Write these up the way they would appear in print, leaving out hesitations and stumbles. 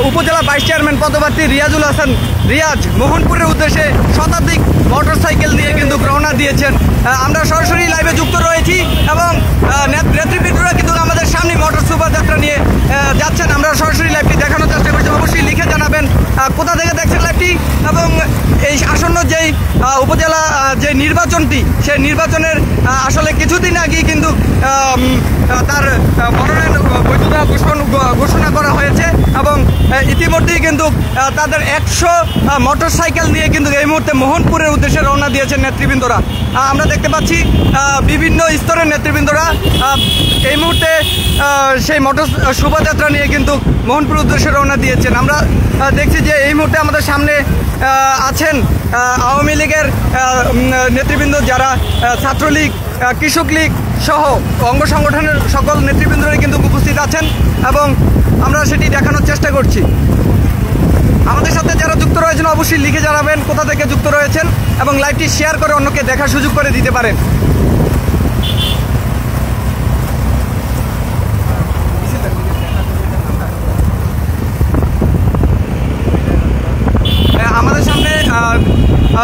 উপজেলা vice chairman পদপ্রার্থী রিয়াজুল হাসান রিয়াজ মোহনপুরের উদ্দেশ্যে শতাধিক মোটরসাইকেল নিয়ে কিন্তু রওনা দিয়েছেন। আমরা সরাসরি লাইভে যুক্ত রয়েছি এবং নেতৃবৃন্দরা কিন্তু আমাদের সামনে মোটর শোভাযাত্রা নিয়ে যাচ্ছেন। আমরা সরাসরি লাইভটি দেখানোর চেষ্টা করছি। অবশ্যই লিখে জানাবেন কোথা থেকে দেখছেন লাইভটি এবং এই আসন্ন যেই উপজেলা যে নির্বাচনটি সেই নির্বাচনের আসলে কিছুদিন আগেই কিন্তু তার মনোনয়ন বৈধতা ঘোষণা করা হয়েছে এবং ইতিমধ্যেই কিন্তু তাদের 100 মোটরসাইকেল নিয়ে কিন্তু এই মুহূর্তে মোহনপুরের উদ্দেশ্যে রওনা দিয়েছেন নেতৃবৃন্দরা। আমরা দেখতে পাচ্ছি বিভিন্ন স্তরের নেতৃবৃন্দরা এই মুহূর্তে সেই মোটর শোভাযাত্রা নিয়ে কিন্তু মোহনপুরের উদ্দেশ্যে রওনা দিয়েছেন। আমরা দেখছি যে এই মুহূর্তে আমাদের সামনে আছেন আওয়ামী লীগের নেতৃবৃন্দ, যারা ছাত্রলীগ, কৃষক লীগ সহ অঙ্গ সংগঠনের সকল নেতৃবৃন্দরাই কিন্তু উপস্থিত আছেন এবং আমরা সেটি দেখানোর চেষ্টা করছি। আমাদের সাথে যারা যুক্ত রয়েছেন অবশ্যই লিখে জানাবেন কোথা থেকে যুক্ত রয়েছেন এবং লাইভটি শেয়ার করে অন্যকে দেখার সুযোগ করে দিতে পারেন। আমাদের সামনে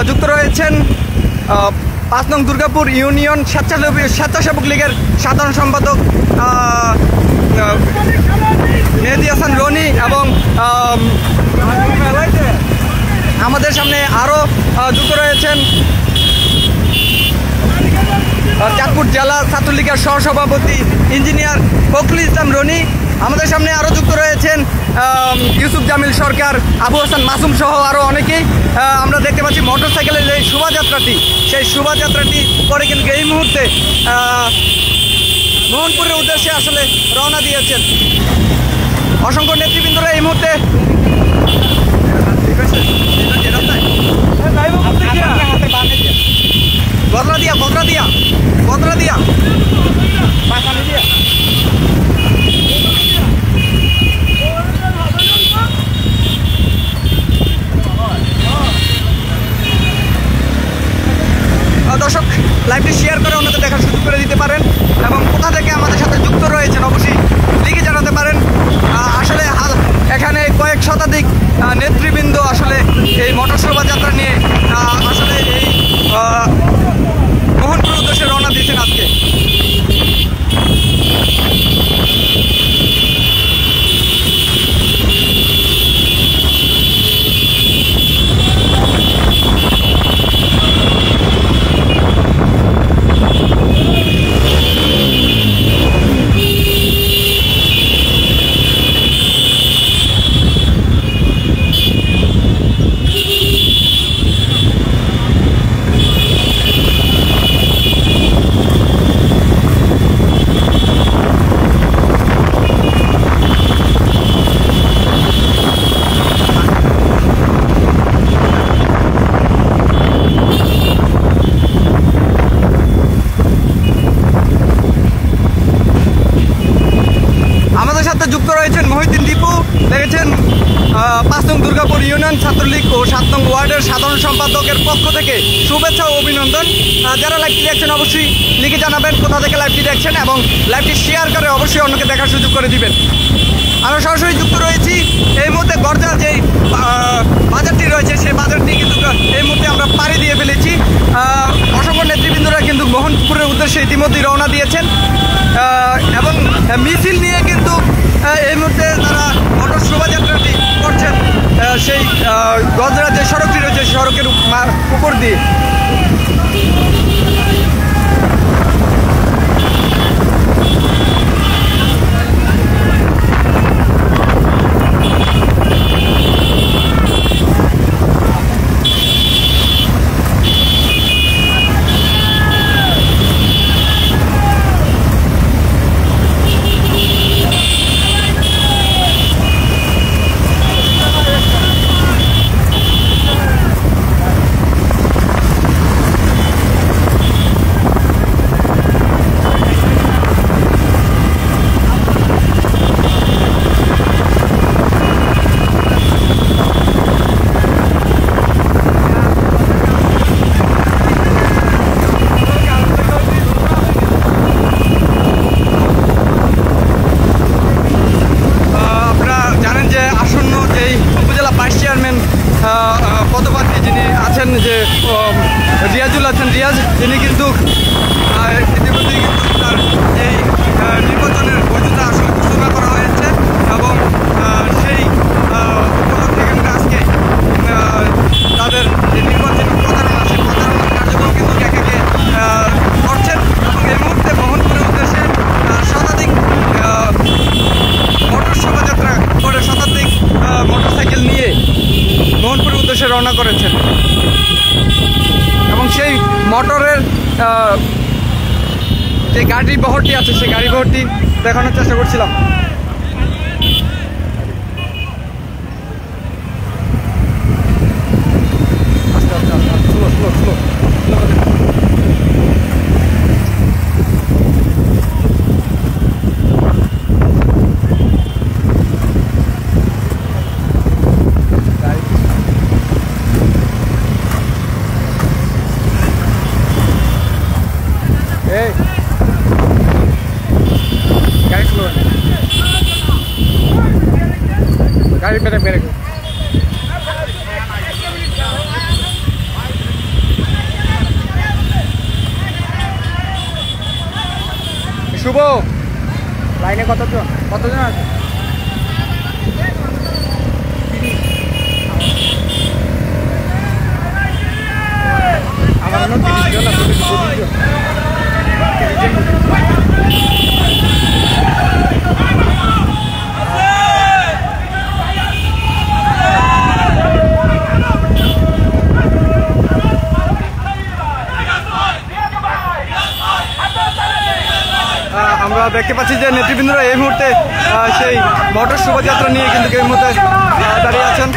যুক্ত রয়েছেন 5 নং দুর্গাপুর ইউনিয়ন স্বেচ্ছাসেবক লীগের সাধারণ সম্পাদক মেহেদী হাসান রনি এবং আমাদের সামনে আরও যুক্ত রয়েছেন চাঁদপুর জেলা ছাত্রলীগের সহসভাপতি ইঞ্জিনিয়ার ফখরুল ইসলাম রনি। আমাদের সামনে আরও যুক্ত রয়েছেন ইউসুফ জামিল সরকার, আবু হাসান মাসুম সহ আরও অনেকেই। আমরা দেখতে পাচ্ছি মোটরসাইকেলের এই শোভাযাত্রাটি, সেই শোভাযাত্রাটি পরে কিন্তু এই মুহূর্তে মোহনপুরের উদ্দেশ্যে আসলে রওনা দিয়েছেন। অসংখ্য নেতৃবৃন্দরা এই মুহূর্তে বদরা দিয়া দর্শক লাইভটি শেয়ার করে অন্যদের দেখার সুযোগ করে দিতে পারেন এবং কোথা থেকে আমাদের সাথে যুক্ত রয়েছেন অবশ্যই লিখে জানাতে পারেন। আসলে এখানে কয়েক শতাধিক নেতৃবৃন্দ আসলে এই মোটর শোভাযাত্রা নিয়ে আসলে এই মোহনপুর উদ্দেশ্যে রওনা দিয়েছেন আজকে। যুক্ত রয়েছেন মহিউদ্দিন দীপু, দেখেছেন 5 নং দুর্গাপুর ইউনিয়ন ছাত্রলীগ ও 7 নং ওয়ার্ডের সাধারণ সম্পাদকের পক্ষ থেকে শুভেচ্ছা ও অভিনন্দন। যারা লাইভটি দেখছেন অবশ্যই লিখে জানাবেন কোথা থেকে লাইভটি দেখছেন এবং লাইভটি শেয়ার করে অবশ্যই অন্যকে দেখার সুযোগ করে দিবেন। আমরা সরাসরি যুক্ত রয়েছি এই মুহূর্তে গর্জা যেই বাজারটি রয়েছে সেই বাজারটি কিন্তু এই মুহূর্তে আমরা পাড়ি দিয়ে ফেলেছি। অসংখ্য নেতৃবৃন্দরা কিন্তু মোহনপুরের উদ্দেশ্যে ইতিমধ্যেই রওনা দিয়েছেন এবং মিছিল নিয়ে কিন্তু এই মুহূর্তে তারা মোটর শোভাযাত্রাটি করছেন সেই গজরা যে সড়কটি রয়েছে সড়কের উপর দিয়ে। উদ্দেশ্যে রওনা করেছেন এবং সেই মোটরের যে গাড়ি বহরটি আছে সেই গাড়ি বহরটি দেখানোর চেষ্টা করছিলাম। गाड़ी मेरे मेरे को শুভ লাইনে কতজন আছে? আমার মনে হয় 30 জন আমরা দেখতে পাচ্ছি যে নেতৃবৃন্দরা এই মুহূর্তে সেই মোটর শোভাযাত্রা নিয়ে কিন্তু এই মুহূর্তে দাঁড়িয়ে আছেন।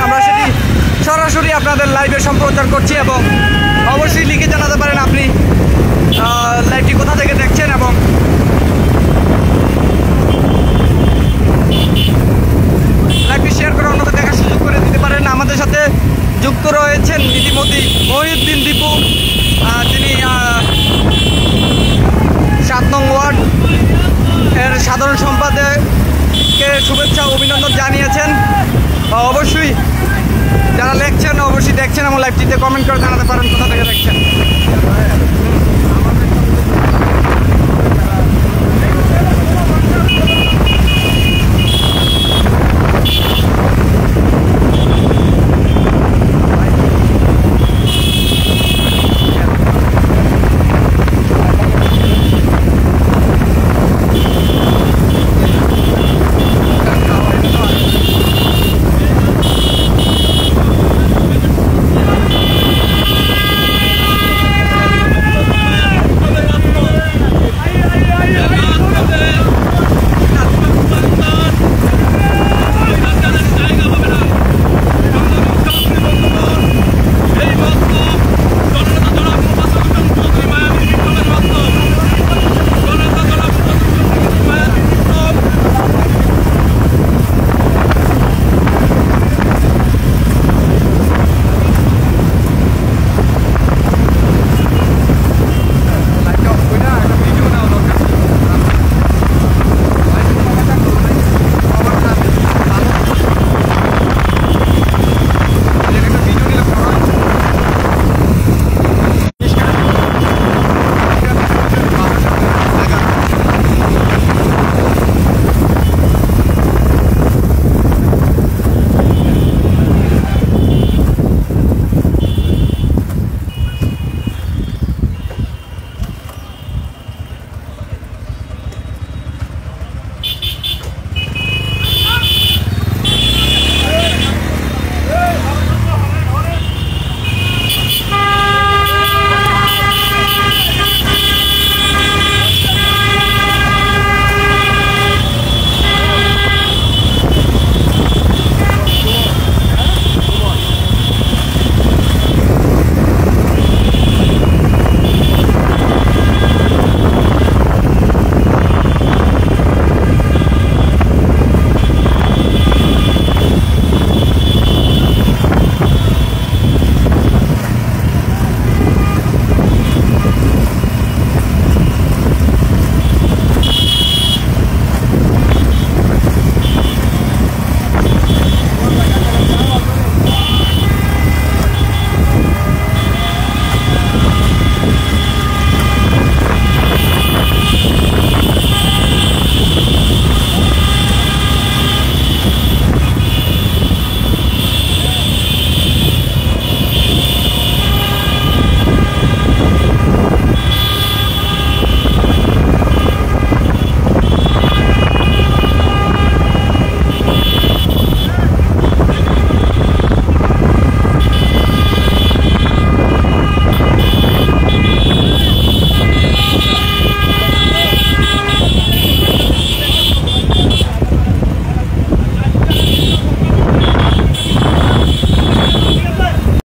আমরা সেটি সরাসরি আপনাদের লাইভে সম্প্রচার করছি এবং অবশ্যই লিখে জানাতে পারেন আপনি লাইভটি কোথা থেকে দেখছেন এবং লাইভটি শেয়ার করে অন্যদের দেখার সুযোগ করে দিতে পারেন। আমাদের সাথে যুক্ত রয়েছেন ইতিমধ্যেই মহিউদ্দিন দীপু, তিনি 7 নং ওয়ার্ড এর সাধারণ সম্পাদককে শুভেচ্ছা অভিনন্দন জানিয়েছেন। অবশ্যই যারা লেখছেন অবশ্যই দেখছেন এবং লাইভটিতে কমেন্ট করে জানাতে পারেন কোথা থেকে দেখছেন।